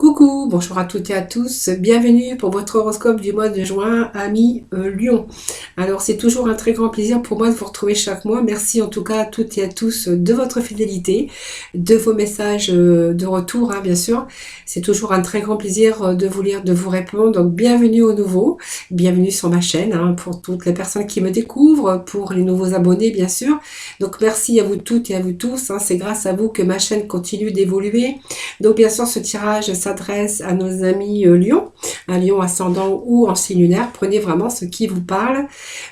Coucou, bonjour à toutes et à tous, bienvenue pour votre horoscope du mois de juin, amis Lion. Alors c'est toujours un très grand plaisir pour moi de vous retrouver chaque mois. Merci en tout cas à toutes et à tous de votre fidélité, de vos messages de retour, bien sûr. C'est toujours un très grand plaisir de vous lire, de vous répondre. Donc bienvenue au nouveau, bienvenue sur ma chaîne pour toutes les personnes qui me découvrent, pour les nouveaux abonnés bien sûr. Donc merci à vous toutes et à vous tous, c'est grâce à vous que ma chaîne continue d'évoluer. Donc bien sûr ce tirage s'adresse à nos amis Lion, un Lion ascendant ou en signe lunaire. Prenez vraiment ce qui vous parle.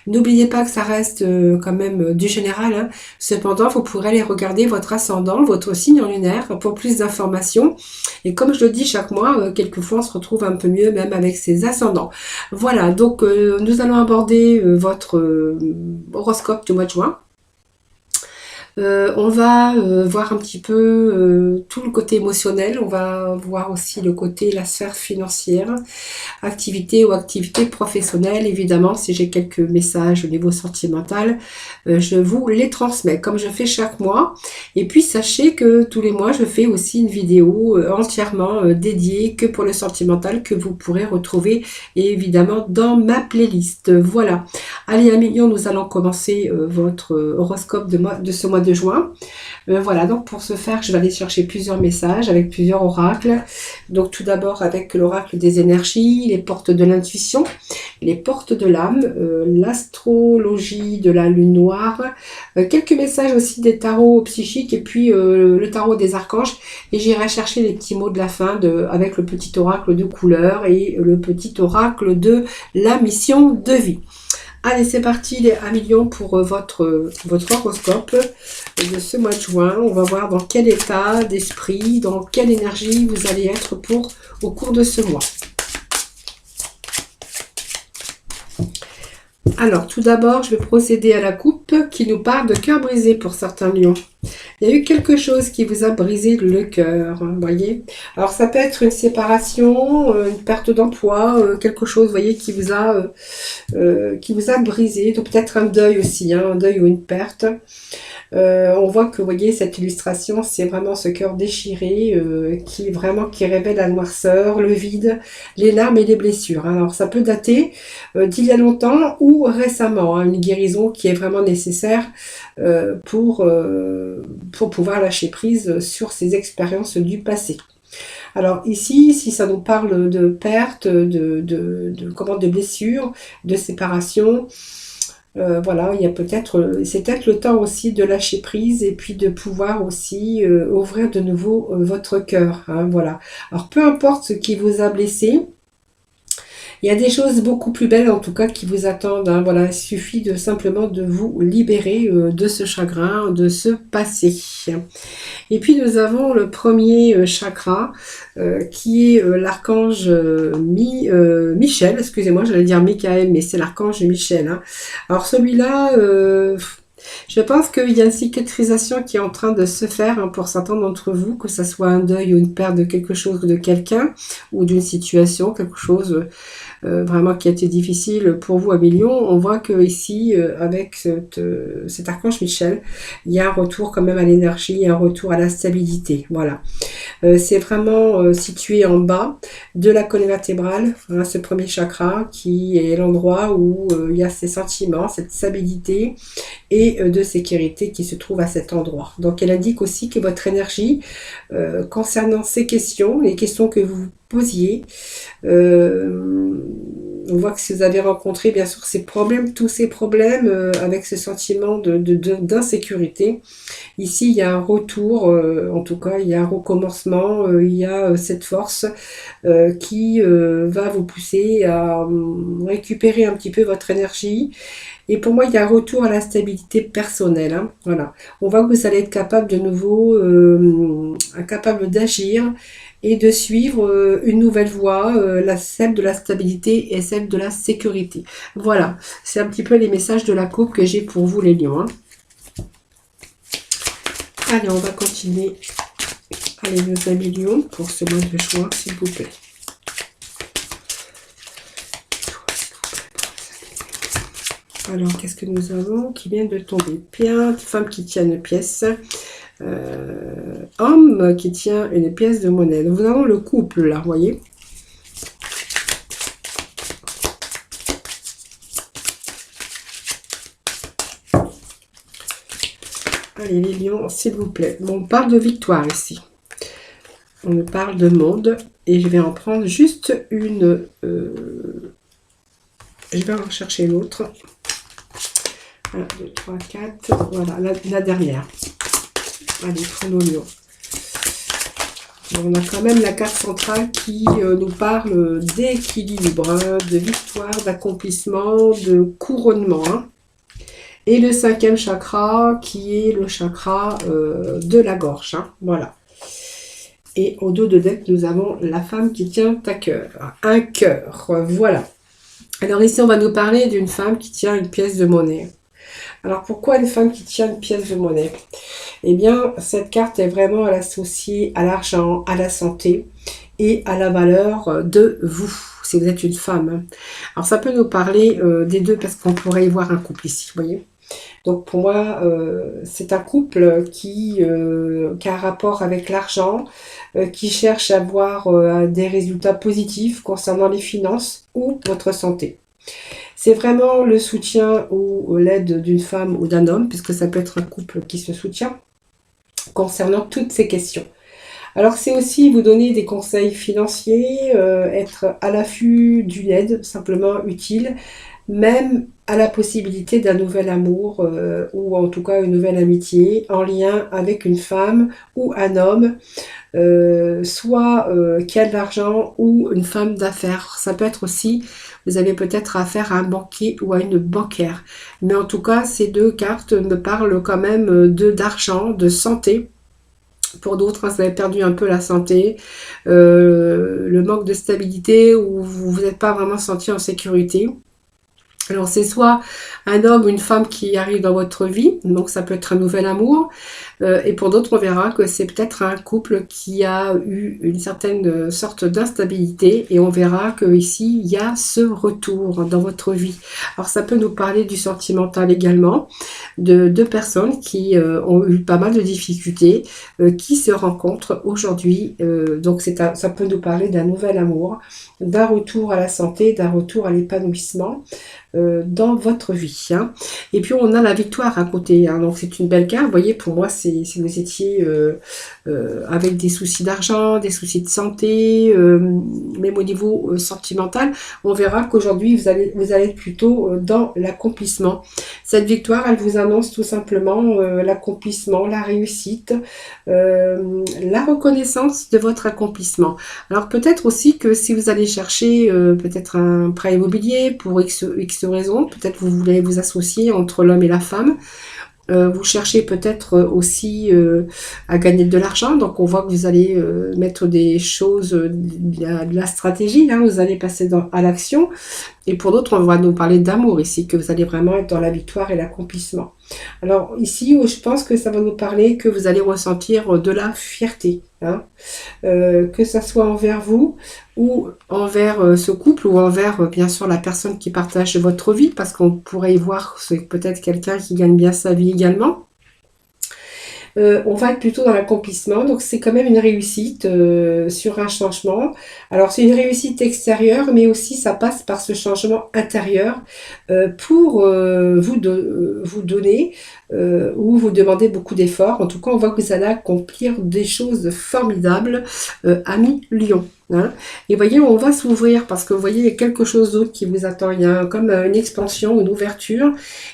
N'oubliez pas que ça reste quand même du général. Cependant, vous pourrez aller regarder votre ascendant, votre signe en lunaire pour plus d'informations. Et comme je le dis chaque mois, quelquefois on se retrouve un peu mieux même avec ses ascendants. Voilà, donc nous allons aborder votre horoscope du mois de juin. On va voir un petit peu tout le côté émotionnel, on va voir aussi le côté, la sphère financière, activité ou activité professionnelle. Évidemment, si j'ai quelques messages au niveau sentimental, je vous les transmets comme je fais chaque mois. Et puis sachez que tous les mois, je fais aussi une vidéo entièrement dédiée que pour le sentimental que vous pourrez retrouver évidemment dans ma playlist. Voilà. Allez, amis, nous allons commencer votre horoscope de ce mois de juin. Voilà, donc pour ce faire, je vais aller chercher plusieurs messages avec plusieurs oracles. Donc tout d'abord avec l'oracle des énergies, les portes de l'intuition, les portes de l'âme, l'astrologie de la lune noire, quelques messages aussi des tarots psychiques et puis le tarot des archanges. Et j'irai chercher les petits mots de la fin avec le petit oracle de couleur et le petit oracle de la mission de vie. Allez, c'est parti les Lion pour votre horoscope de ce mois de juin. On va voir dans quel état d'esprit, dans quelle énergie vous allez être au cours de ce mois. Alors, tout d'abord, je vais procéder à la coupe qui nous parle de cœur brisé pour certains lions. Il y a eu quelque chose qui vous a brisé le cœur, vous voyez. Alors, ça peut être une séparation, une perte d'emploi, quelque chose, vous voyez, qui vous a brisé. Donc, peut-être un deuil aussi, un deuil ou une perte. On voit que, vous voyez, cette illustration, c'est vraiment ce cœur déchiré qui révèle la noirceur, le vide, les larmes et les blessures. Alors, ça peut dater d'il y a longtemps ou récemment, une guérison qui est vraiment nécessaire pour pouvoir lâcher prise sur ces expériences du passé. Alors ici, si ça nous parle de perte, de blessures, de séparation, voilà, il y a c'est peut-être le temps aussi de lâcher prise et puis de pouvoir aussi ouvrir de nouveau votre cœur. Voilà. Alors peu importe ce qui vous a blessé, il y a des choses beaucoup plus belles en tout cas qui vous attendent. Voilà, il suffit simplement de vous libérer de ce chagrin, de ce passé. Et puis nous avons le premier chakra qui est l'archange Michel. Excusez-moi, j'allais dire Michael, mais c'est l'archange Michel. Alors celui-là, je pense qu'il y a une cicatrisation qui est en train de se faire pour certains d'entre vous, que ce soit un deuil ou une perte de quelque chose ou de quelqu'un, ou d'une situation, quelque chose vraiment qui a été difficile pour vous à Lion. On voit que ici, avec cet archange Michel, il y a un retour quand même à l'énergie, un retour à la stabilité. Voilà. C'est vraiment situé en bas de la colonne vertébrale, ce premier chakra qui est l'endroit où il y a ces sentiments, cette stabilité et de sécurité qui se trouve à cet endroit. Donc elle indique aussi que votre énergie concernant ces questions, les questions que vous posiez, on voit que si vous avez rencontré bien sûr ces problèmes, tous ces problèmes avec ce sentiment d'insécurité, ici il y a un retour, en tout cas il y a un recommencement, il y a cette force qui va vous pousser à récupérer un petit peu votre énergie. Et pour moi, il y a un retour à la stabilité personnelle. Voilà. On voit que vous allez être capable de nouveau, capable d'agir et de suivre une nouvelle voie, celle de la stabilité et celle de la sécurité. Voilà. C'est un petit peu les messages de la coupe que j'ai pour vous les lions. Allez, on va continuer. Allez, nos amis lions, pour ce mois de juin, s'il vous plaît. Alors, qu'est-ce que nous avons qui vient de tomber? Bien, femme qui tient une pièce. homme qui tient une pièce de monnaie. Donc, nous avons le couple, là, vous voyez. Allez, les lions, s'il vous plaît. Bon, on parle de victoire ici. On parle de monde. Et je vais en prendre juste une... je vais en chercher une autre. 1, 2, 3, 4. Voilà, la dernière. Allez, pour nos lions. On a quand même la carte centrale qui nous parle d'équilibre, hein, de victoire, d'accomplissement, de couronnement. Hein. Et le 5e chakra qui est le chakra de la gorge. Hein, voilà. Et au dos de deck, nous avons la femme qui tient à cœur. Un cœur, voilà. Alors ici, on va nous parler d'une femme qui tient une pièce de monnaie. Alors pourquoi une femme qui tient une pièce de monnaie? Eh bien, cette carte est vraiment associée à l'argent, à la santé et à la valeur de vous, si vous êtes une femme. Alors ça peut nous parler des deux parce qu'on pourrait y voir un couple ici, vous voyez. Donc pour moi, c'est un couple qui a un rapport avec l'argent, qui cherche à avoir des résultats positifs concernant les finances ou votre santé. C'est vraiment le soutien ou l'aide d'une femme ou d'un homme, puisque ça peut être un couple qui se soutient, concernant toutes ces questions. Alors c'est aussi vous donner des conseils financiers, être à l'affût d'une aide simplement utile, même à la possibilité d'un nouvel amour ou en tout cas une nouvelle amitié en lien avec une femme ou un homme, soit qui a de l'argent ou une femme d'affaires. Ça peut être aussi, vous avez peut-être affaire à un banquier ou à une banquière. Mais en tout cas, ces deux cartes me parlent quand même d'argent, de santé. Pour d'autres, hein, vous avez perdu un peu la santé, le manque de stabilité ou vous n'êtes pas vraiment senti en sécurité. Alors c'est soit un homme ou une femme qui arrive dans votre vie, donc ça peut être un nouvel amour, et pour d'autres on verra que c'est peut-être un couple qui a eu une certaine sorte d'instabilité, et on verra que ici il y a ce retour dans votre vie. Alors ça peut nous parler du sentimental également, de deux personnes qui ont eu pas mal de difficultés, qui se rencontrent aujourd'hui, donc ça peut nous parler d'un nouvel amour, d'un retour à la santé, d'un retour à l'épanouissement, dans votre vie. Hein. Et puis on a la victoire à côté. Hein. Donc c'est une belle carte. Vous voyez, pour moi, c'est si vous étiez avec des soucis d'argent, des soucis de santé, même au niveau sentimental, on verra qu'aujourd'hui vous allez être plutôt dans l'accomplissement. Cette victoire, elle vous annonce tout simplement l'accomplissement, la réussite, la reconnaissance de votre accomplissement. Alors peut-être aussi que si vous allez chercher peut-être un prêt immobilier pour X raisons, peut-être vous voulez vous associer entre l'homme et la femme, vous cherchez peut-être aussi à gagner de l'argent, donc on voit que vous allez mettre des choses, de la stratégie, hein, vous allez passer à l'action, et pour d'autres on va nous parler d'amour ici, que vous allez vraiment être dans la victoire et l'accomplissement. Alors ici, je pense que ça va nous parler que vous allez ressentir de la fierté, hein, que ça soit envers vous ou envers ce couple ou envers bien sûr la personne qui partage votre vie, parce qu'on pourrait y voir c'est peut-être quelqu'un qui gagne bien sa vie également. On va être plutôt dans l'accomplissement, donc c'est quand même une réussite sur un changement. Alors c'est une réussite extérieure, mais aussi ça passe par ce changement intérieur pour vous donner ou vous demander beaucoup d'efforts. En tout cas, on voit que vous allez accomplir des choses formidables, amis Lion. Hein. Et voyez, on va s'ouvrir parce que vous voyez, il y a quelque chose d'autre qui vous attend. Il y a comme une expansion, une ouverture.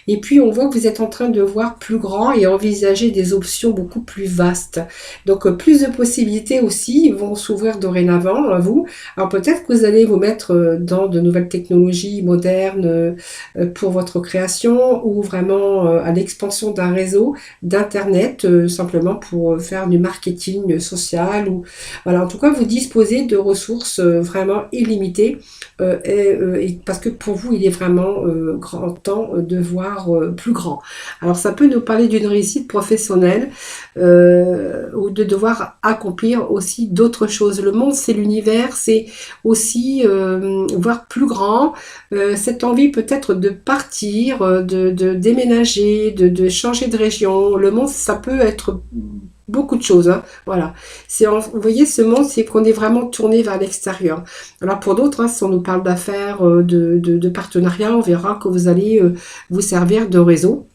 Et puis, on voit que vous êtes en train de voir plus grand et envisager des options beaucoup plus vastes. Donc, plus de possibilités aussi vont s'ouvrir dorénavant à vous. Alors, peut-être que vous allez vous mettre dans de nouvelles technologies modernes pour votre création ou vraiment à l'expansion d'un réseau, d'Internet, simplement pour faire du marketing social. Ou voilà, en tout cas, vous disposez de ressources vraiment illimitées et parce que pour vous, il est vraiment grand temps de voir plus grand. Alors, ça peut nous parler d'une réussite professionnelle, ou de devoir accomplir aussi d'autres choses. Le monde, c'est l'univers, c'est aussi voir plus grand, cette envie peut-être de partir, de déménager, de changer de région. Le monde, ça peut être beaucoup de choses, hein. Voilà. Vous voyez, ce monde, c'est qu'on est vraiment tourné vers l'extérieur. Alors pour d'autres, hein, si on nous parle d'affaires, de partenariat, on verra que vous allez vous servir de réseau.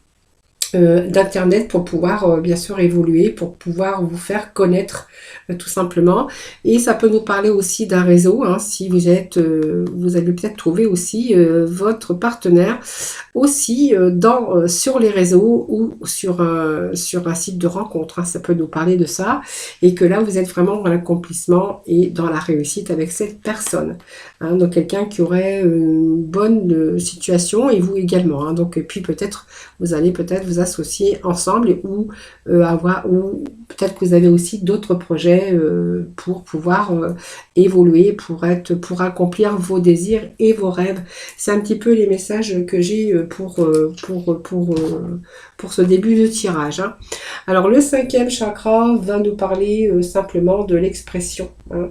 D'internet pour pouvoir bien sûr évoluer, pour pouvoir vous faire connaître tout simplement. Et ça peut nous parler aussi d'un réseau, hein, si vous êtes, vous allez peut-être trouver aussi votre partenaire aussi sur les réseaux ou sur un site de rencontre, hein, ça peut nous parler de ça, et que là vous êtes vraiment dans l'accomplissement et dans la réussite avec cette personne, hein, donc quelqu'un qui aurait une bonne situation et vous également, hein, donc et puis peut-être vous allez peut-être vous associer ensemble ou peut-être que vous avez aussi d'autres projets pour pouvoir évoluer, pour accomplir vos désirs et vos rêves. C'est un petit peu les messages que j'ai pour ce début de tirage, hein. Alors le 5e chakra va nous parler simplement de l'expression, hein.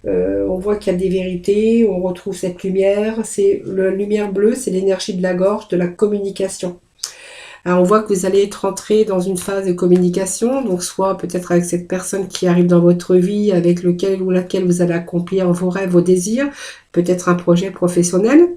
On voit qu'il y a des vérités, on retrouve cette lumière, c'est la lumière bleue, c'est l'énergie de la gorge, de la communication. Alors, on voit que vous allez être entré dans une phase de communication, donc soit peut-être avec cette personne qui arrive dans votre vie, avec lequel ou laquelle vous allez accomplir vos rêves, vos désirs, peut-être un projet professionnel,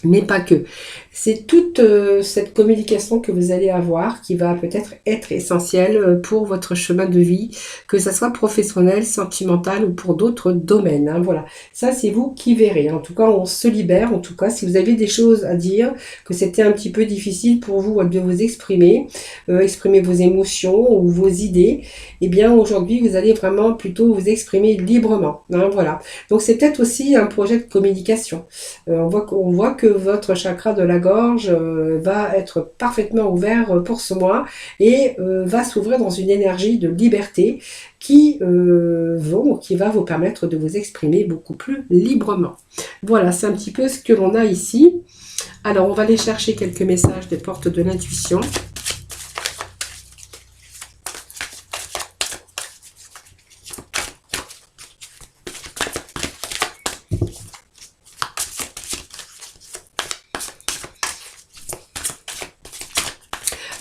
mais pas que. C'est toute cette communication que vous allez avoir qui va peut-être être essentielle pour votre chemin de vie, que ça soit professionnel, sentimental ou pour d'autres domaines, hein, voilà. Ça, c'est vous qui verrez. En tout cas, on se libère. En tout cas, si vous avez des choses à dire, que c'était un petit peu difficile pour vous de vous exprimer, exprimer vos émotions ou vos idées, eh bien, aujourd'hui, vous allez vraiment plutôt vous exprimer librement, hein, voilà. Donc, c'est peut-être aussi un projet de communication. On voit que votre chakra de la gorge va être parfaitement ouvert pour ce mois et va s'ouvrir dans une énergie de liberté qui va vous permettre de vous exprimer beaucoup plus librement. Voilà, c'est un petit peu ce que l'on a ici. Alors, on va aller chercher quelques messages des portes de l'intuition.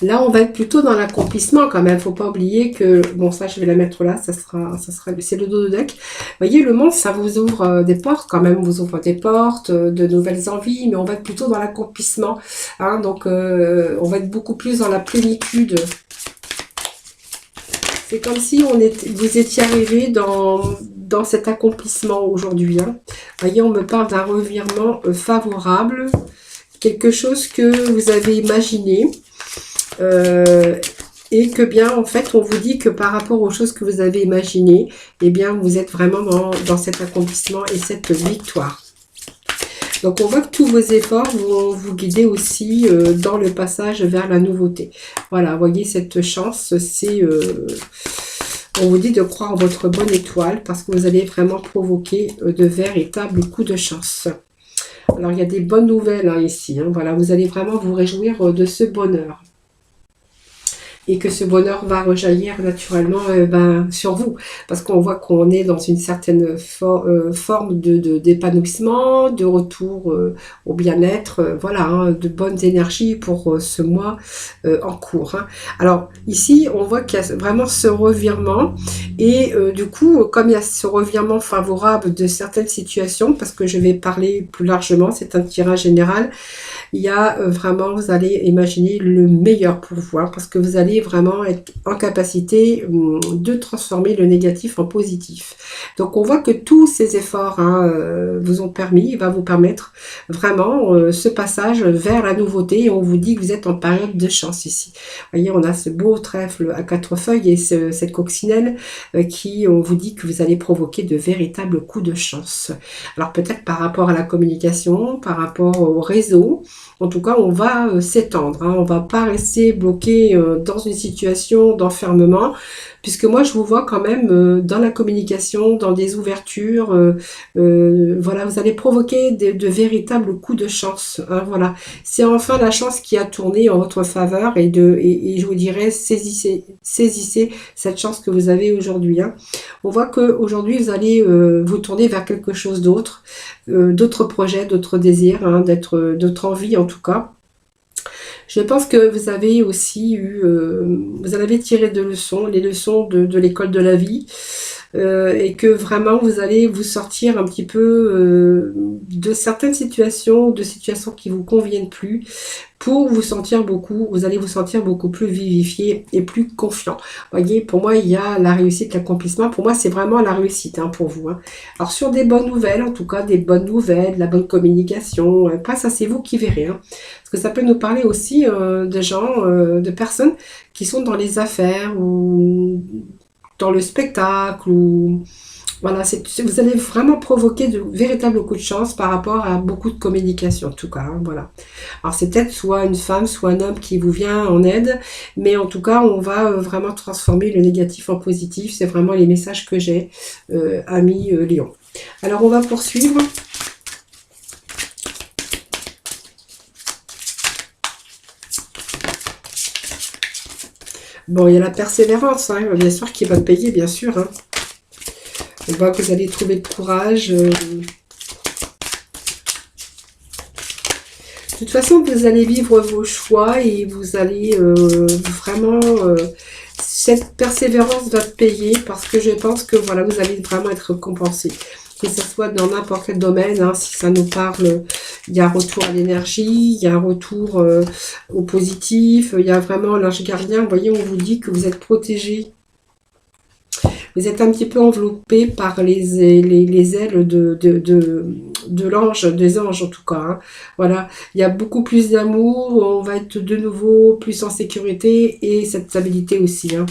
Là, on va être plutôt dans l'accomplissement quand même. Faut pas oublier que, bon, ça, je vais la mettre là, c'est le dos de deck. Vous voyez, le monde, ça vous ouvre des portes quand même, vous ouvre des portes, de nouvelles envies, mais on va être plutôt dans l'accomplissement, hein, donc, on va être beaucoup plus dans la plénitude. C'est comme si vous étiez arrivé dans cet accomplissement aujourd'hui, hein. Vous voyez, on me parle d'un revirement favorable, quelque chose que vous avez imaginé. Et que bien en fait on vous dit que par rapport aux choses que vous avez imaginées, eh bien vous êtes vraiment dans cet accomplissement et cette victoire. Donc on voit que tous vos efforts vont vous guider aussi dans le passage vers la nouveauté. Voilà, vous voyez cette chance, c'est on vous dit de croire en votre bonne étoile parce que vous allez vraiment provoquer de véritables coups de chance. Alors il y a des bonnes nouvelles, hein, ici, hein. Voilà, vous allez vraiment vous réjouir de ce bonheur. Et que ce bonheur va rejaillir naturellement sur vous. Parce qu'on voit qu'on est dans une certaine forme d'épanouissement, de retour au bien-être, voilà, hein, de bonnes énergies pour ce mois en cours, hein. Alors ici, on voit qu'il y a vraiment ce revirement. Et du coup, comme il y a ce revirement favorable de certaines situations, parce que je vais parler plus largement, c'est un tirage général, il y a vraiment, vous allez imaginer le meilleur pour vous, hein, parce que vous allez vraiment être en capacité de transformer le négatif en positif. Donc on voit que tous ces efforts, hein, vous ont permis, va vous permettre vraiment ce passage vers la nouveauté, et on vous dit que vous êtes en période de chance ici. Vous voyez, on a ce beau trèfle à 4 feuilles et cette coccinelle qui, on vous dit que vous allez provoquer de véritables coups de chance. Alors peut-être par rapport à la communication, par rapport au réseau, en tout cas on va s'étendre, hein, on ne va pas rester bloqué dans une situation d'enfermement, puisque moi je vous vois quand même dans la communication, dans des ouvertures, voilà, vous allez provoquer de véritables coups de chance, hein, voilà. C'est enfin la chance qui a tourné en votre faveur et je vous dirais saisissez cette chance que vous avez aujourd'hui, hein. On voit qu'aujourd'hui vous allez vous tourner vers quelque chose d'autre, d'autres projets, d'autres désirs, hein, d'autres envies en tout cas. Je pense que vous avez aussi eu, vous en avez tiré de leçons, les leçons de l'école de la vie, et que vraiment vous allez vous sortir un petit peu de certaines situations, de situations qui vous conviennent plus, pour vous allez vous sentir beaucoup plus vivifié et plus confiant. Vous voyez, pour moi, il y a la réussite, l'accomplissement. Pour moi, c'est vraiment la réussite, hein, pour vous, hein. Alors, sur des bonnes nouvelles, en tout cas, des bonnes nouvelles, la bonne communication, pas ça, c'est vous qui verrez, hein. Parce que ça peut nous parler aussi de gens, de personnes qui sont dans les affaires ou dans le spectacle ou voilà, vous allez vraiment provoquer de véritables coups de chance par rapport à beaucoup de communication en tout cas, hein, voilà. Alors c'est peut-être soit une femme, soit un homme qui vous vient en aide, mais en tout cas on va vraiment transformer le négatif en positif, c'est vraiment les messages que j'ai, ami Lion. Alors on va poursuivre. Bon, il y a la persévérance, hein, bien sûr, qui va payer, bien sûr, hein. On voit que vous allez trouver le courage. De toute façon, vous allez vivre vos choix et vous allez vraiment... cette persévérance va payer parce que je pense que voilà, vous allez vraiment être récompensé. Que ce soit dans n'importe quel domaine, hein, si ça nous parle, il y a un retour à l'énergie, il y a un retour au positif, il y a vraiment l'ange gardien. Vous voyez, on vous dit que vous êtes protégé. Vous êtes un petit peu enveloppé par les ailes de l'ange, des anges en tout cas, hein. Voilà, il y a beaucoup plus d'amour, on va être de nouveau plus en sécurité et cette stabilité aussi, hein.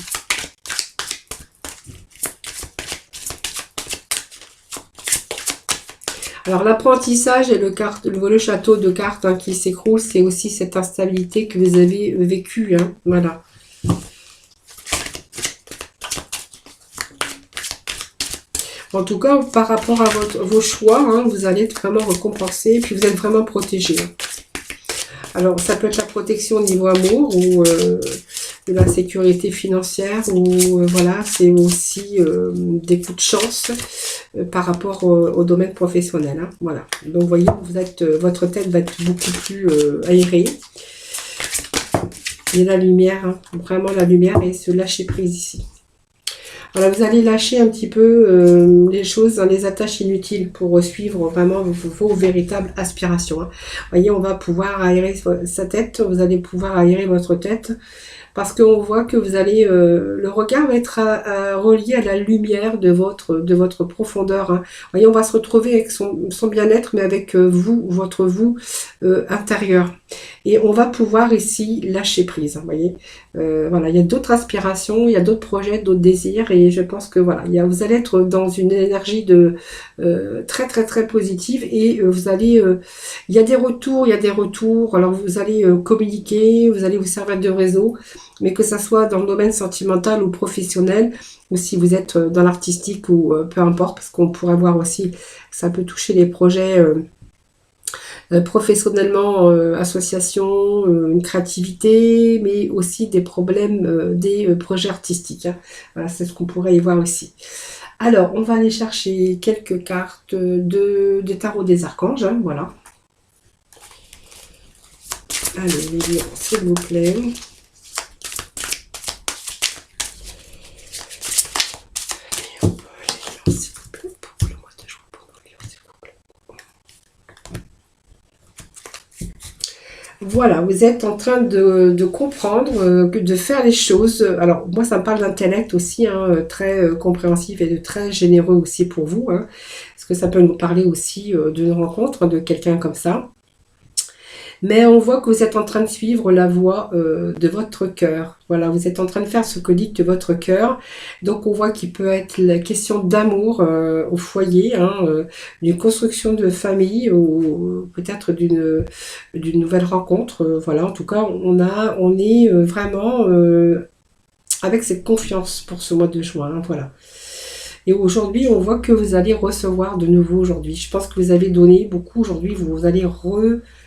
Alors l'apprentissage et le château de cartes, hein, qui s'écroule, c'est aussi cette instabilité que vous avez vécue, hein, voilà. En tout cas, par rapport à vos choix, hein, vous allez être vraiment récompensé et puis vous êtes vraiment protégé. Alors, ça peut être la protection au niveau amour ou de la sécurité financière ou voilà, c'est aussi des coups de chance par rapport au domaine professionnel, hein, voilà. Donc, vous voyez, votre tête va être beaucoup plus aérée. Et la lumière, hein, vraiment la lumière et se lâcher prise ici. Voilà, vous allez lâcher un petit peu les choses, hein, les attaches inutiles pour suivre vraiment vos véritables aspirations, hein. Vous voyez, on va pouvoir aérer sa tête, vous allez pouvoir aérer votre tête parce qu'on voit que vous allez, le regard va être relié à la lumière de votre profondeur, hein. Vous voyez, on va se retrouver avec son bien-être, mais avec votre vous intérieur. Et on va pouvoir ici lâcher prise, hein, vous voyez. Voilà, il y a d'autres aspirations, il y a d'autres projets, d'autres désirs, et je pense que voilà, vous allez être dans une énergie très très très positive, et vous allez, il y a des retours, alors vous allez communiquer, vous allez vous servir de réseau, mais que ça soit dans le domaine sentimental ou professionnel, ou si vous êtes dans l'artistique ou peu importe, parce qu'on pourrait voir aussi, ça peut toucher les projets professionnellement, association, une créativité, mais aussi des problèmes, des projets artistiques, hein. Voilà, c'est ce qu'on pourrait y voir aussi. Alors, on va aller chercher quelques cartes de tarot des archanges, hein, voilà. Allez, les lions, s'il vous plaît. Voilà, vous êtes en train de comprendre, de faire les choses. Alors, moi, ça me parle d'intellect aussi, hein, très compréhensif et de très généreux aussi pour vous, hein, parce que ça peut nous parler aussi d'une rencontre de quelqu'un comme ça. Mais on voit que vous êtes en train de suivre la voie de votre cœur. Voilà, vous êtes en train de faire ce que dicte votre cœur. Donc on voit qu'il peut être la question d'amour au foyer, hein, d'une construction de famille ou peut-être d'une nouvelle rencontre. Voilà, en tout cas, on est vraiment avec cette confiance pour ce mois de juin. Hein, voilà. Et aujourd'hui, on voit que vous allez recevoir de nouveau aujourd'hui. Je pense que vous avez donné beaucoup aujourd'hui, vous allez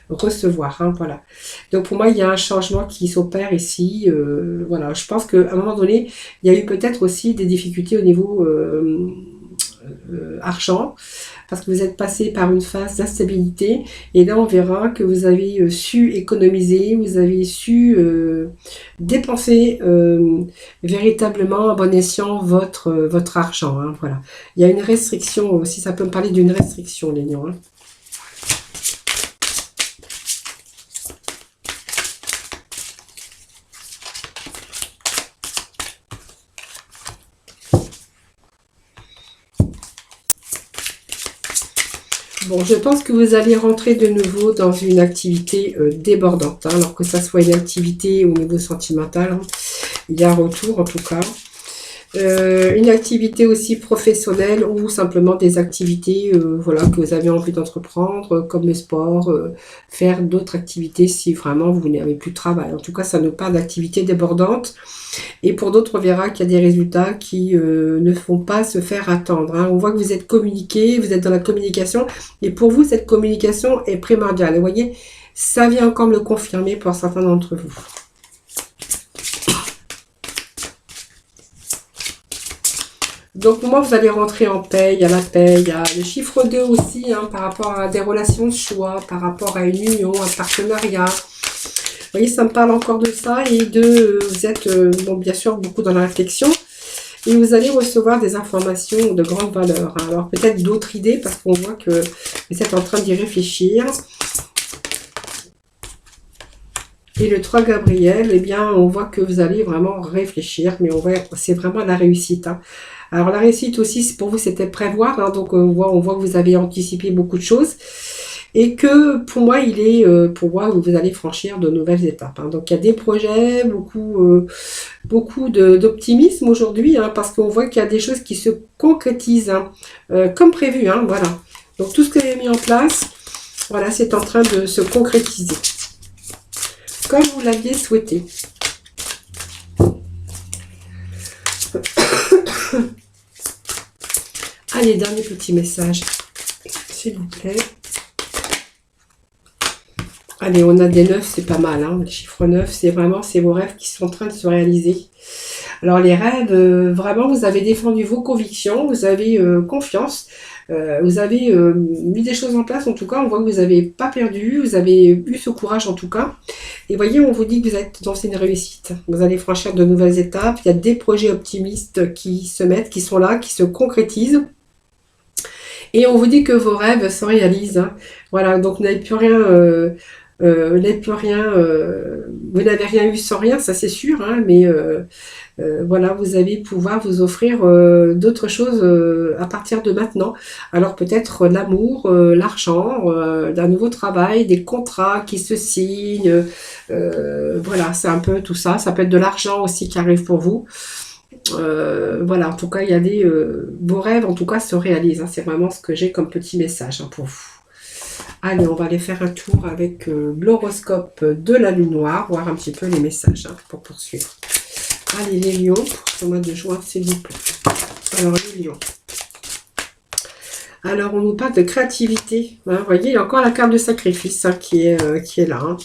recevoir. Hein, voilà. Donc pour moi, il y a un changement qui s'opère ici. Voilà. Je pense qu'à un moment donné, il y a eu peut-être aussi des difficultés au niveau argent, parce que vous êtes passé par une phase d'instabilité. Et là, on verra que vous avez su économiser, vous avez su dépenser véritablement à bon escient votre argent. Hein, voilà. Il y a une restriction aussi, ça peut me parler d'une restriction, les lions. Hein. Bon, je pense que vous allez rentrer de nouveau dans une activité débordante, hein, alors que ça soit une activité au niveau sentimental. Hein. Il y a un retour en tout cas. Une activité aussi professionnelle ou simplement des activités voilà, que vous avez envie d'entreprendre, comme le sport, faire d'autres activités si vraiment vous n'avez plus de travail. En tout cas, ça nous parle d'activités débordantes. Et pour d'autres, on verra qu'il y a des résultats qui ne font pas se faire attendre. Hein. On voit que vous êtes communiqué, vous êtes dans la communication. Et pour vous, cette communication est primordiale. Vous voyez, ça vient encore me le confirmer pour certains d'entre vous. Donc moi, vous allez rentrer en paix, il y a la paix, il y a le chiffre 2 aussi, hein, par rapport à des relations de choix, par rapport à une union, un partenariat. Vous voyez, ça me parle encore de ça et vous êtes, bon, bien sûr, beaucoup dans la réflexion. Et vous allez recevoir des informations de grande valeur. Hein. Alors peut-être d'autres idées parce qu'on voit que vous êtes en train d'y réfléchir. Et le 3 Gabriel, eh bien, on voit que vous allez vraiment réfléchir, mais c'est vraiment la réussite. Hein. Alors la réussite aussi, pour vous, c'était prévoir. Hein, donc on voit que vous avez anticipé beaucoup de choses. Et que pour moi, pour moi, vous allez franchir de nouvelles étapes. Hein. Donc il y a des projets, beaucoup d'optimisme aujourd'hui, hein, parce qu'on voit qu'il y a des choses qui se concrétisent hein, comme prévu. Hein, voilà. Donc tout ce que vous avez mis en place, voilà, c'est en train de se concrétiser. Comme vous l'aviez souhaité. Allez, dernier petit message, s'il vous plaît. Allez, on a des 9, c'est pas mal. Hein. Le chiffre 9, c'est vos rêves qui sont en train de se réaliser. Alors les rêves, vraiment, vous avez défendu vos convictions, vous avez confiance. Vous avez mis des choses en place, en tout cas, on voit que vous n'avez pas perdu, vous avez eu ce courage en tout cas. Et voyez, on vous dit que vous êtes dans une réussite. Vous allez franchir de nouvelles étapes, il y a des projets optimistes qui se mettent, qui sont là, qui se concrétisent. Et on vous dit que vos rêves se réalisent. Hein. Voilà, donc vous n'avez plus rien... vous n'avez rien eu sans rien, ça c'est sûr, hein, mais voilà, vous allez pouvoir vous offrir d'autres choses à partir de maintenant. Alors peut-être l'amour, l'argent, d'un nouveau travail, des contrats qui se signent, voilà, c'est un peu tout ça. Ça peut être de l'argent aussi qui arrive pour vous. Voilà, en tout cas, il y a vos rêves, en tout cas, se réalisent. Hein, c'est vraiment ce que j'ai comme petit message hein, pour vous. Allez, on va aller faire un tour avec l'horoscope de la lune noire, voir un petit peu les messages hein, pour poursuivre. Allez, les lions, pour ce mois de juin, s'il vous plaît. Alors, les lions. Alors, on nous parle de créativité. Hein, vous voyez, il y a encore la carte de sacrifice hein, qui est là. Hein.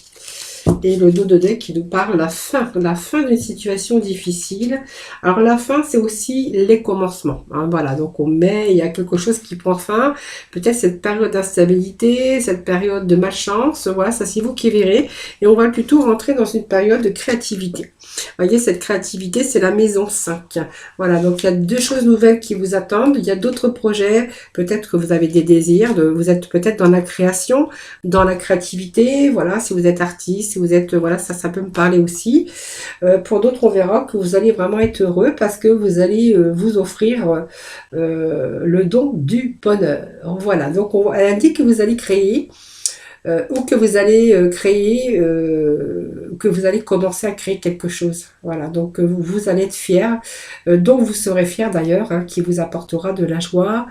Et le dos de deck qui nous parle la fin d'une situation difficile. Alors la fin, c'est aussi les commencements. Hein, voilà, donc il y a quelque chose qui prend fin. Peut-être cette période d'instabilité, cette période de malchance. Voilà, ça c'est vous qui verrez. Et on va plutôt rentrer dans une période de créativité. Vous voyez, cette créativité, c'est la maison 5. Voilà, donc il y a deux choses nouvelles qui vous attendent. Il y a d'autres projets. Peut-être que vous avez des désirs. Vous êtes peut-être dans la création, dans la créativité. Voilà, si vous êtes artiste, si vous êtes, voilà, ça peut me parler aussi. Pour d'autres, on verra que vous allez vraiment être heureux parce que vous allez vous offrir le don du bonheur. Voilà, donc elle indique que vous allez créer ou que vous allez créer, que vous allez commencer à créer quelque chose. Voilà, donc vous allez être fier, dont vous serez fier d'ailleurs, hein, qui vous apportera de la joie,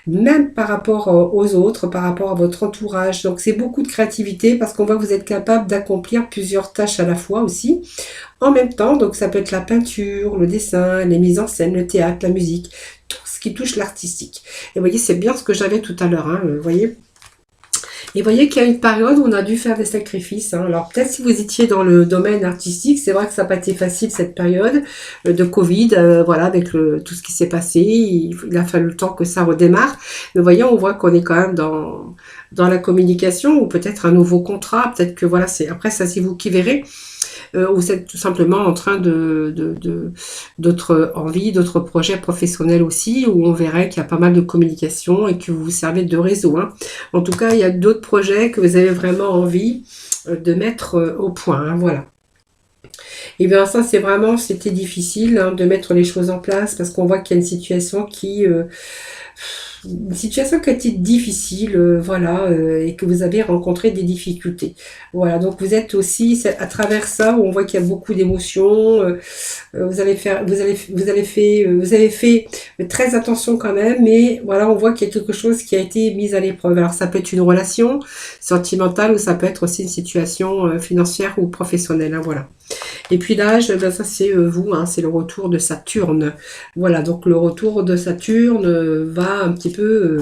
même par rapport aux autres, par rapport à votre entourage. Donc c'est beaucoup de créativité parce qu'on voit que vous êtes capable d'accomplir plusieurs tâches à la fois aussi, en même temps. Donc ça peut être la peinture, le dessin, les mises en scène, le théâtre, la musique, tout ce qui touche l'artistique. Et vous voyez, c'est bien ce que j'avais tout à l'heure, hein, vous voyez. Et vous voyez qu'il y a une période où on a dû faire des sacrifices, hein. Alors peut-être si vous étiez dans le domaine artistique, c'est vrai que ça n'a pas été facile cette période de Covid, voilà, avec tout ce qui s'est passé. Il a fallu le temps que ça redémarre. Mais vous voyez, on voit qu'on est quand même dans la communication, ou peut-être un nouveau contrat. Peut-être que voilà, après ça c'est vous qui verrez. Ou vous êtes tout simplement en train d'autres envies, d'autres projets professionnels aussi, où on verrait qu'il y a pas mal de communication et que vous vous servez de réseau, hein. En tout cas, il y a d'autres projets que vous avez vraiment envie de mettre au point, hein, voilà. Et bien ça, c'était difficile, hein, de mettre les choses en place parce qu'on voit qu'il y a une situation qui a été difficile, voilà, et que vous avez rencontré des difficultés. Voilà, donc vous êtes aussi, à travers ça, où on voit qu'il y a beaucoup d'émotions, vous avez fait très attention quand même, mais voilà, on voit qu'il y a quelque chose qui a été mis à l'épreuve. Alors ça peut être une relation sentimentale, ou ça peut être aussi une situation financière ou professionnelle, hein, voilà. Et puis l'âge, ben ça c'est vous, hein, c'est le retour de Saturne. Voilà, donc le retour de Saturne va un petit peu...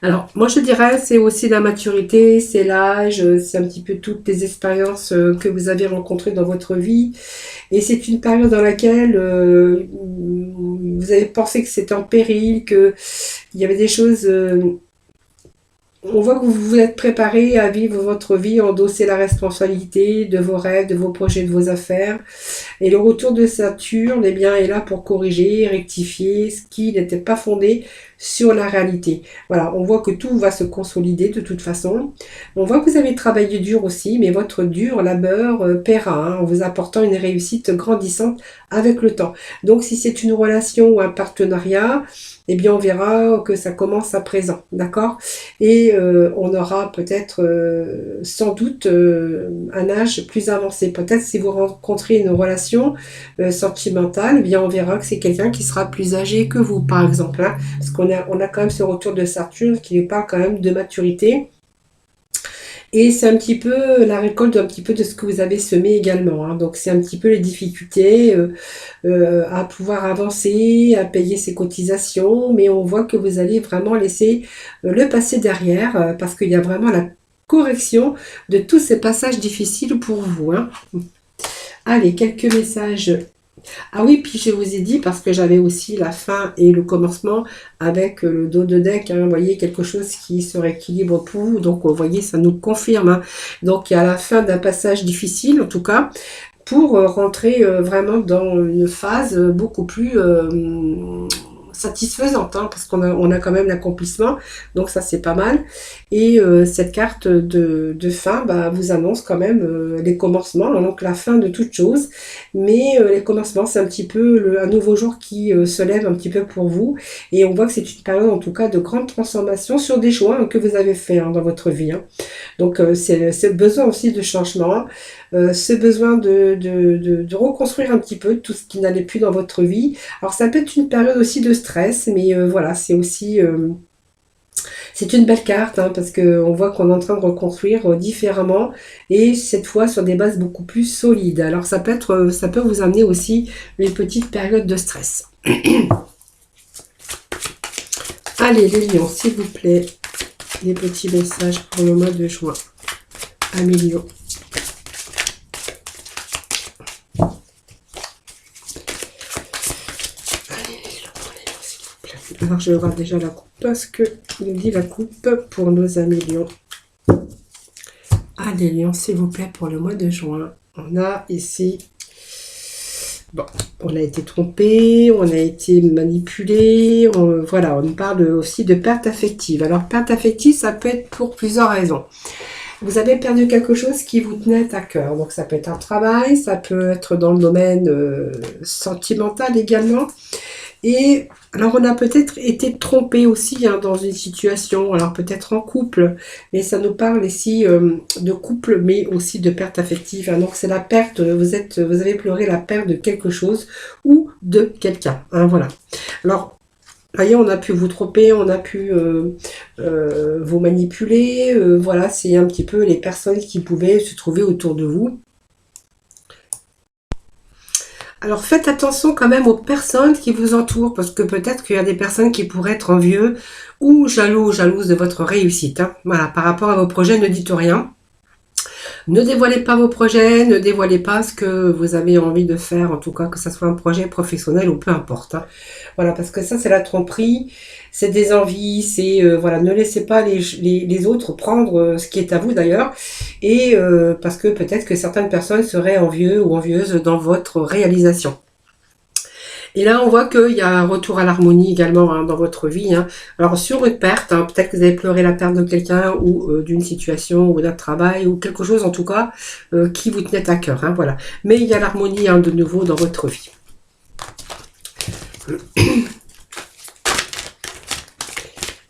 Alors, moi je dirais, c'est aussi la maturité, c'est l'âge, c'est un petit peu toutes les expériences que vous avez rencontrées dans votre vie. Et c'est une période dans laquelle vous avez pensé que c'était en péril, qu'il y avait des choses... on voit que vous vous êtes préparé à vivre votre vie, endosser la responsabilité de vos rêves, de vos projets, de vos affaires. Et le retour de Saturne, eh bien, est là pour corriger, rectifier ce qui n'était pas fondé sur la réalité. Voilà, on voit que tout va se consolider de toute façon. On voit que vous avez travaillé dur aussi, mais votre dur labeur paiera, hein, en vous apportant une réussite grandissante avec le temps. Donc, si c'est une relation ou un partenariat, eh bien, on verra que ça commence à présent, d'accord? Et on aura peut-être, sans doute, un âge plus avancé. Peut-être si vous rencontrez une relation sentimentale, eh bien, on verra que c'est quelqu'un qui sera plus âgé que vous, par exemple, hein, parce on a quand même ce retour de Saturne qui parle quand même de maturité. Et c'est un petit peu la récolte un petit peu de ce que vous avez semé également, hein. Donc c'est un petit peu les difficultés à pouvoir avancer, à payer ses cotisations, mais on voit que vous allez vraiment laisser le passé derrière, parce qu'il y a vraiment la correction de tous ces passages difficiles pour vous, hein. Allez, quelques messages. Ah oui, puis je vous ai dit, parce que j'avais aussi la fin et le commencement avec le dos de deck, hein, vous voyez, quelque chose qui se rééquilibre pour vous. Donc, vous voyez, ça nous confirme, hein. Donc, il y a la fin d'un passage difficile, en tout cas, pour rentrer vraiment dans une phase beaucoup plus satisfaisante, hein, parce on a quand même l'accomplissement, donc ça c'est pas mal. Et cette carte de fin bah, vous annonce quand même les commencements, donc la fin de toute chose, mais les commencements c'est un petit peu un nouveau jour qui se lève un petit peu pour vous, et on voit que c'est une période en tout cas de grande transformation sur des choix, hein, que vous avez fait, hein, dans votre vie, hein. Donc c'est le besoin aussi de changement, ce besoin de reconstruire un petit peu tout ce qui n'allait plus dans votre vie. Alors ça peut être une période aussi de stress, mais voilà, c'est aussi... c'est une belle carte, hein, parce qu'on voit qu'on est en train de reconstruire différemment, et cette fois sur des bases beaucoup plus solides. Alors ça peut vous amener aussi une petite période de stress. Allez les lions, s'il vous plaît, les petits messages pour le mois de juin. Amélio. Alors je vais voir déjà la coupe, parce que il dit la coupe pour nos amis lions. Allez lions, s'il vous plaît, pour le mois de juin. On a ici, bon, on a été trompé, on a été manipulé, voilà, on parle aussi de perte affective. Alors perte affective, ça peut être pour plusieurs raisons. Vous avez perdu quelque chose qui vous tenait à cœur. Donc ça peut être un travail, ça peut être dans le domaine sentimental également. Et Alors, on a peut-être été trompé aussi hein, dans une situation, alors peut-être en couple, mais ça nous parle ici de couple, mais aussi de perte affective. Hein. Donc, c'est la perte, vous avez pleuré la perte de quelque chose ou de quelqu'un. Hein, voilà. Alors, voyez, on a pu vous tromper, on a pu vous manipuler. Voilà, c'est un petit peu les personnes qui pouvaient se trouver autour de vous. Alors faites attention quand même aux personnes qui vous entourent, parce que peut-être qu'il y a des personnes qui pourraient être envieux ou jaloux ou jalouses de votre réussite. Hein. Voilà, par rapport à vos projets, ne dites rien. Ne dévoilez pas vos projets, ne dévoilez pas ce que vous avez envie de faire, en tout cas que ce soit un projet professionnel ou peu importe. Hein. Voilà, parce que ça c'est la tromperie, c'est des envies, c'est voilà, ne laissez pas les autres prendre ce qui est à vous d'ailleurs, et parce que peut-être que certaines personnes seraient envieux ou envieuses dans votre réalisation. Et là, on voit qu'il y a un retour à l'harmonie également hein, dans votre vie. Hein. Alors, sur une perte, hein, peut-être que vous avez pleuré la perte de quelqu'un ou d'une situation ou d'un travail ou quelque chose en tout cas qui vous tenait à cœur. Hein, voilà. Mais il y a l'harmonie hein, de nouveau dans votre vie.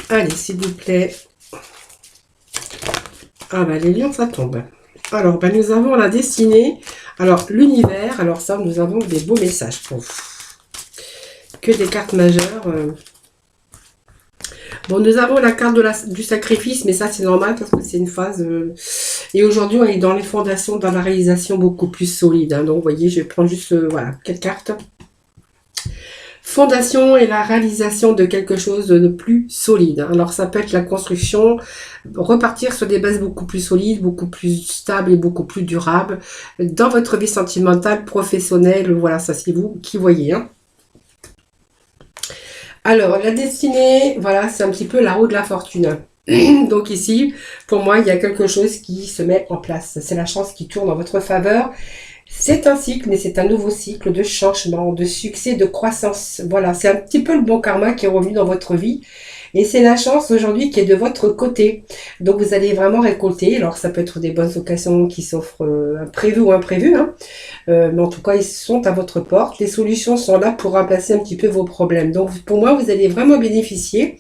Allez, s'il vous plaît. Ah ben, les lions, ça tombe. Alors, ben, nous avons la destinée. Alors, l'univers. Alors ça, nous avons des beaux messages pour vous. Que des cartes majeures. Bon, nous avons la carte du sacrifice, mais ça c'est normal parce que c'est une phase. Et aujourd'hui, on est dans les fondations, dans la réalisation beaucoup plus solide. Hein. Donc, vous voyez, je vais prendre juste voilà, quelques cartes. Fondation et la réalisation de quelque chose de plus solide. Alors, ça peut être la construction, repartir sur des bases beaucoup plus solides, beaucoup plus stables et beaucoup plus durables dans votre vie sentimentale, professionnelle. Voilà, ça c'est vous qui voyez. Hein. Alors, la destinée, voilà, c'est un petit peu la roue de la fortune. Donc ici, pour moi, il y a quelque chose qui se met en place. C'est la chance qui tourne en votre faveur. C'est un cycle, mais c'est un nouveau cycle de changement, de succès, de croissance. Voilà, c'est un petit peu le bon karma qui est revenu dans votre vie. Et c'est la chance aujourd'hui qui est de votre côté. Donc vous allez vraiment récolter. Alors ça peut être des bonnes occasions qui s'offrent prévues ou imprévues. Hein. Mais en tout cas, ils sont à votre porte. Les solutions sont là pour remplacer un petit peu vos problèmes. Donc pour moi, vous allez vraiment bénéficier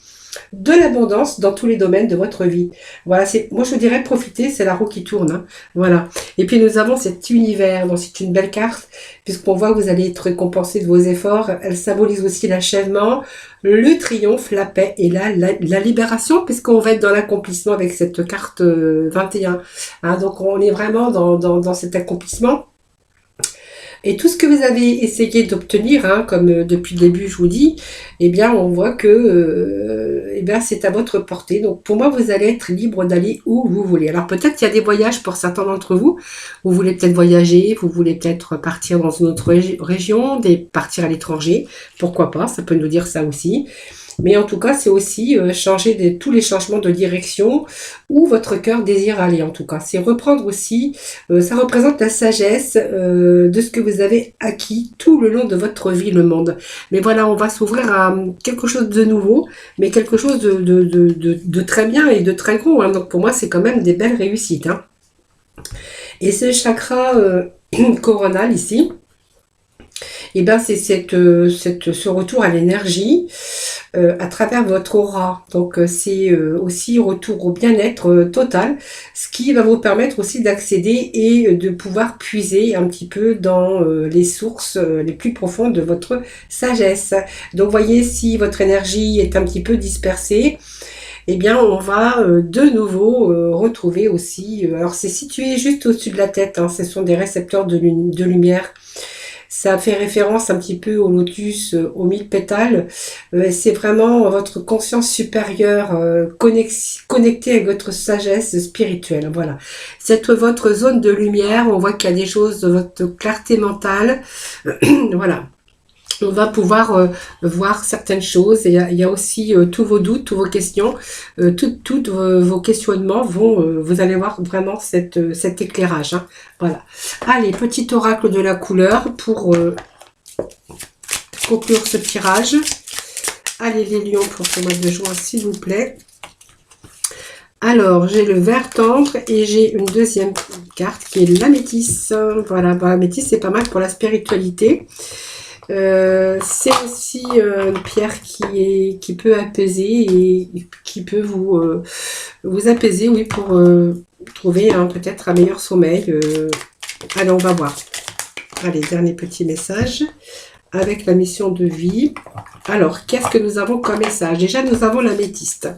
de l'abondance dans tous les domaines de votre vie. Voilà, moi je vous dirais profiter, c'est la roue qui tourne. Hein. Voilà. Et puis nous avons cet univers, donc c'est une belle carte, puisqu'on voit que vous allez être récompensé de vos efforts. Elle symbolise aussi l'achèvement, le triomphe, la paix et la libération, puisqu'on va être dans l'accomplissement avec cette carte 21. Hein, donc on est vraiment dans cet accomplissement. Et tout ce que vous avez essayé d'obtenir, hein, comme depuis le début je vous dis, eh bien on voit que eh bien, c'est à votre portée. Donc pour moi, vous allez être libre d'aller où vous voulez. Alors peut-être qu'il y a des voyages pour certains d'entre vous. Vous voulez peut-être voyager, vous voulez peut-être partir dans une autre région, partir à l'étranger. Pourquoi pas, ça peut nous dire ça aussi. Mais en tout cas, c'est aussi changer tous les changements de direction où votre cœur désire aller en tout cas. C'est reprendre aussi, ça représente la sagesse de ce que vous avez acquis tout le long de votre vie, le monde. Mais voilà, on va s'ouvrir à quelque chose de nouveau, mais quelque chose de très bien et de très gros. Hein. Donc pour moi, c'est quand même des belles réussites. Hein. Et ce chakra coronal ici, et ben c'est ce retour à l'énergie à travers votre aura. Donc c'est aussi retour au bien-être total, ce qui va vous permettre aussi d'accéder et de pouvoir puiser un petit peu dans les sources les plus profondes de votre sagesse. Donc voyez, si votre énergie est un petit peu dispersée, eh bien on va de nouveau retrouver aussi, alors c'est situé juste au-dessus de la tête, hein, ce sont des récepteurs de lumière. Ça fait référence un petit peu au lotus, aux 1000 pétales. C'est vraiment votre conscience supérieure connectée avec votre sagesse spirituelle. Voilà. C'est votre zone de lumière. On voit qu'il y a des choses de votre clarté mentale. Voilà. On va pouvoir voir certaines choses. Et il y a aussi tous vos doutes, tous vos questions, tous vos questionnements vont, vous allez voir vraiment cet éclairage. Hein. Voilà. Allez, petit oracle de la couleur pour conclure ce tirage. Allez, les lions pour ce mois de juin, s'il vous plaît. Alors, j'ai le vert tendre et j'ai une deuxième carte qui est l'améthyste. Voilà, l'améthyste, c'est pas mal pour la spiritualité. C'est aussi une pierre qui peut apaiser et qui peut vous apaiser, oui, pour trouver peut-être un meilleur sommeil. Allez, on va voir. Allez, dernier petit message avec la mission de vie. Alors, qu'est-ce que nous avons comme message? Déjà, nous avons l'améthyste.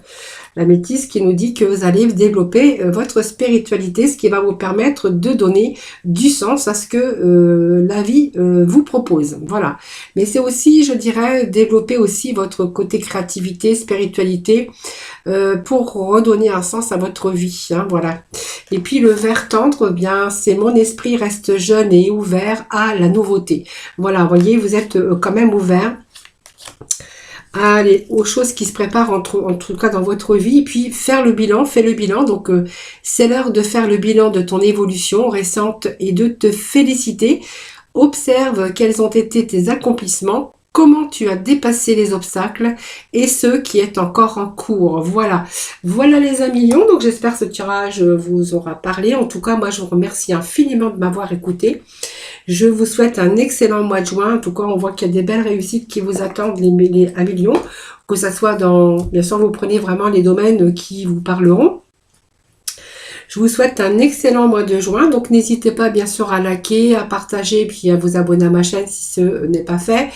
L'améthyste qui nous dit que vous allez développer votre spiritualité, ce qui va vous permettre de donner du sens à ce que la vie vous propose. Voilà. Mais c'est aussi, je dirais, développer aussi votre côté créativité, spiritualité, pour redonner un sens à votre vie. Hein, voilà. Et puis le vert tendre, eh bien, c'est mon esprit reste jeune et ouvert à la nouveauté. Voilà, vous voyez, vous êtes quand même ouvert aux choses qui se préparent en tout cas dans votre vie, et puis faire le bilan, fais le bilan. Donc c'est l'heure de faire le bilan de ton évolution récente et de te féliciter. Observe quels ont été tes accomplissements, comment tu as dépassé les obstacles et ceux qui est encore en cours. Voilà, voilà les amis lions. Donc j'espère que ce tirage vous aura parlé. En tout cas, moi je vous remercie infiniment de m'avoir écouté. Je vous souhaite un excellent mois de juin. En tout cas, on voit qu'il y a des belles réussites qui vous attendent, les amis lions. Que ça soit dans, bien sûr, vous prenez vraiment les domaines qui vous parleront. Je vous souhaite un excellent mois de juin. Donc, n'hésitez pas, bien sûr, à liker, à partager, puis à vous abonner à ma chaîne si ce n'est pas fait.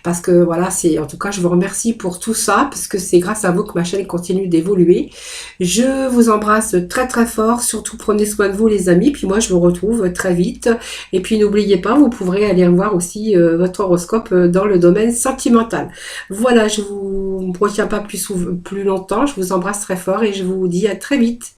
Parce que, voilà, en tout cas, je vous remercie pour tout ça, parce que c'est grâce à vous que ma chaîne continue d'évoluer. Je vous embrasse très, très fort. Surtout, prenez soin de vous, les amis. Puis moi, je vous retrouve très vite. Et puis, n'oubliez pas, vous pourrez aller voir aussi votre horoscope dans le domaine sentimental. Voilà, je vous retiens pas plus longtemps. Je vous embrasse très fort et je vous dis à très vite.